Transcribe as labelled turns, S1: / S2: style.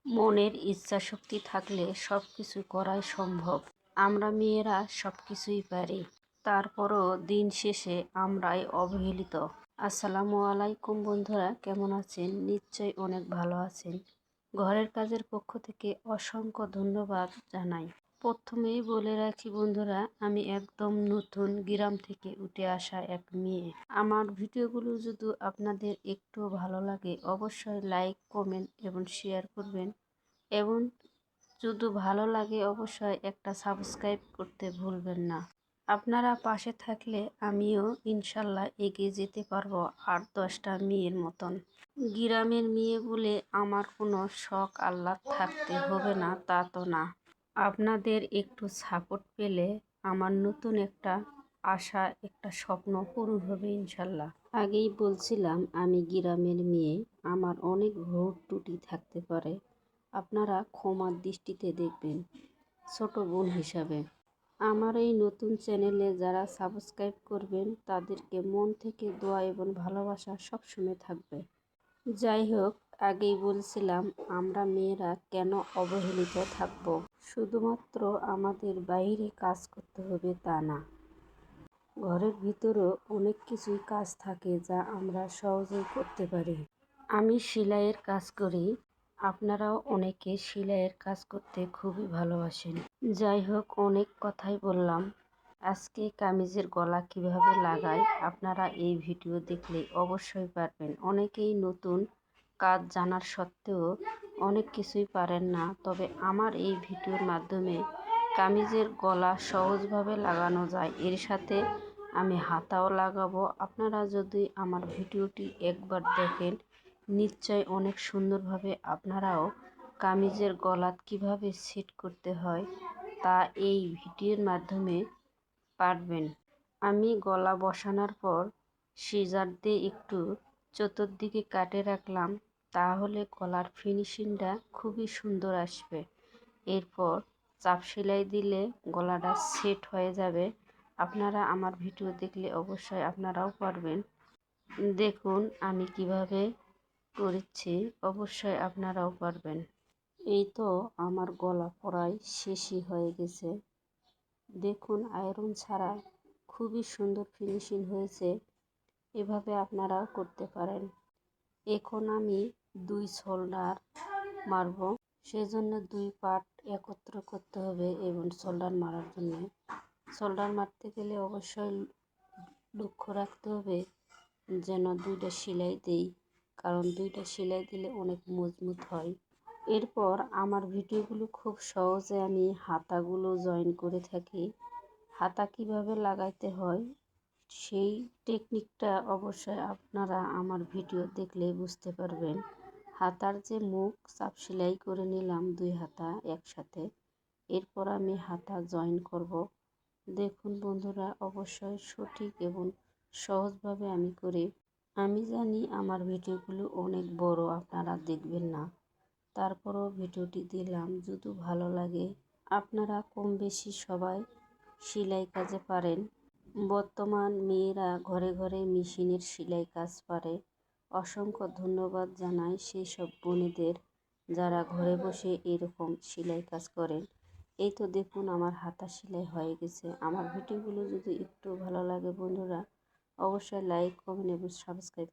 S1: মনের ইচ্ছা শক্তি থাকলে সব কিছু করাই সম্ভব। আমরা মেয়েরা সব কিছুই পারি, তারপরও দিন শেষে আমরাই অবহেলিত। আসসালামু আলাইকুম বন্ধুরা, কেমন আছেন? নিশ্চয়ই অনেক ভালো আছেন। ঘরের কাজের পক্ষ থেকে অসংখ্য ধন্যবাদ জানাই। প্রথমেই বলে রাখি বন্ধুরা, আমি একদম নতুন গ্রাম থেকে উঠে আসা এক মেয়ে। আমার ভিডিওগুলো যদি আপনাদের একটু ভালো লাগে অবশ্যই লাইক, কমেন্ট এবং শেয়ার করবেন, এবং যদি ভালো লাগে অবশ্যই একটা সাবস্ক্রাইব করতে ভুলবেন না। আপনারা পাশে থাকলে আমিও ইনশাল্লাহ এগিয়ে যেতে পারবো 8-10টা মেয়ের মতন। গ্রামের মেয়ে বলে আমার কোনো শখ আহ্লাদ থাকতে হবে না, তা তো না। আপনাদের একটু সাপোর্ট পেলে আমার নতুন একটা আশা, একটা স্বপ্ন পূরণ হবে ইনশাল্লাহ। আগেই বলছিলাম আমি গ্রামের মেয়ে, আমার অনেক ভুল ত্রুটি থাকতে পারে, আপনারা ক্ষমার দৃষ্টিতে দেখবেন ছোট বোন হিসাবে। আমার এই নতুন চ্যানেলে যারা সাবস্ক্রাইব করবেন তাদেরকে মন থেকে দোয়া এবং ভালোবাসা সবসময় থাকবে। যাই হোক, আগেই বলছিলাম আমরা মেয়েরা কেন অবহেলিত থাকবো। শুধুমাত্র আমাদের বাইরে কাজ করতে হবে তা না, ঘরের ভিতরেও অনেক কিছুই কাজ থাকে যা আমরা সহজেই করতে পারি। আমি সেলাইয়ের কাজ করি, আপনারাও অনেকে সেলাইয়ের কাজ করতে খুবই ভালোবাসেন। যাই হোক, অনেক কথাই বললাম। আজকে কামিজের গলা কিভাবে লাগাই আপনারা এই ভিডিও দেখলে অবশ্যই পারবেন। অনেকেই নতুন কাজ জানার সত্ত্বেও অনেক কিছুই পারেন না, তবে আমার এই ভিডিওর মাধ্যমে কামিজের গলা সহজভাবে লাগানো যায়, এর সাথে আমি হাতাও লাগাবো। আপনারা যদি আমার ভিডিওটি একবার দেখেন নিশ্চয় অনেক সুন্দরভাবে আপনারাও কামিজের গলা কিভাবে সেট করতে হয় তা এই ভিডিওর মাধ্যমে পারবেন। আমি গলা বসানোর পর সিজার দিয়ে একটু চতুর্দিকে কাটে রাখলাম, তাহলে গলার ফিনিশিংটা খুবই সুন্দর আসবে। এরপর চাপ সেলাই দিলে গলাটা সেট হয়ে যাবে। আপনারা আমার ভিডিও দেখলে অবশ্যই আপনারাও পারবেন। দেখুন আমি কিভাবে করেছি, অবশ্যই আপনারাও পারবেন। এই তো আমার গলা প্রায় শেষই হয়ে গেছে। দেখুন আয়রন ছাড়া খুবই সুন্দর ফিনিশিং হয়েছে। এভাবে আপনারাও করতে পারেন। এখন আমি 2 শোল্ডার মারব, সেজন্য 2 পার্ট একত্র করতে হবে। এবং শোল্ডার মারার জন্য শোল্ডার মারতে গেলে অবশ্যই লক্ষ্য রাখতে হবে যেন 2টা সেলাই দেই, কারণ 2টা সেলাই দিলে অনেক মজবুত হয়। এরপর আমার ভিডিওগুলো খুব সহজে আমি হাতাগুলো জয়েন করে থাকি। হাতা কিভাবে লাগাইতে হয় সেই টেকনিকটা অবশ্যই আপনারা আমার ভিডিও দেখলে বুঝতে পারবেন। হাতার যে মুখ চাপ সেলাই করে নিলাম 2 হাতা একসাথে, এরপর আমি হাতা জয়েন করব। দেখুন বন্ধুরা, অবশ্যই সঠিক এবং সহজভাবে আমি করি। আমি জানি আমার ভিডিওগুলো অনেক বড়, আপনারা দেখবেন না, তারপরও ভিডিওটি দিলাম। যদি ভালো লাগে, আপনারা কম বেশি সবাই সেলাই কাজে পারেন। বর্তমান মেয়েরা ঘরে ঘরে মেশিনের সেলাই কাজ পারে। অসংখ্য ধন্যবাদ জানাই সেই সব বোনেদের যারা ঘরে বসে এরকম সেলাই কাজ করেন। এই তো দেখুন আমার হাতা সেলাই হয়ে গেছে। আমার ভিডিওগুলো যদি একটু ভালো লাগে বন্ধুরা অবশ্যই লাইক, কমেন্ট এবং সাবস্ক্রাইব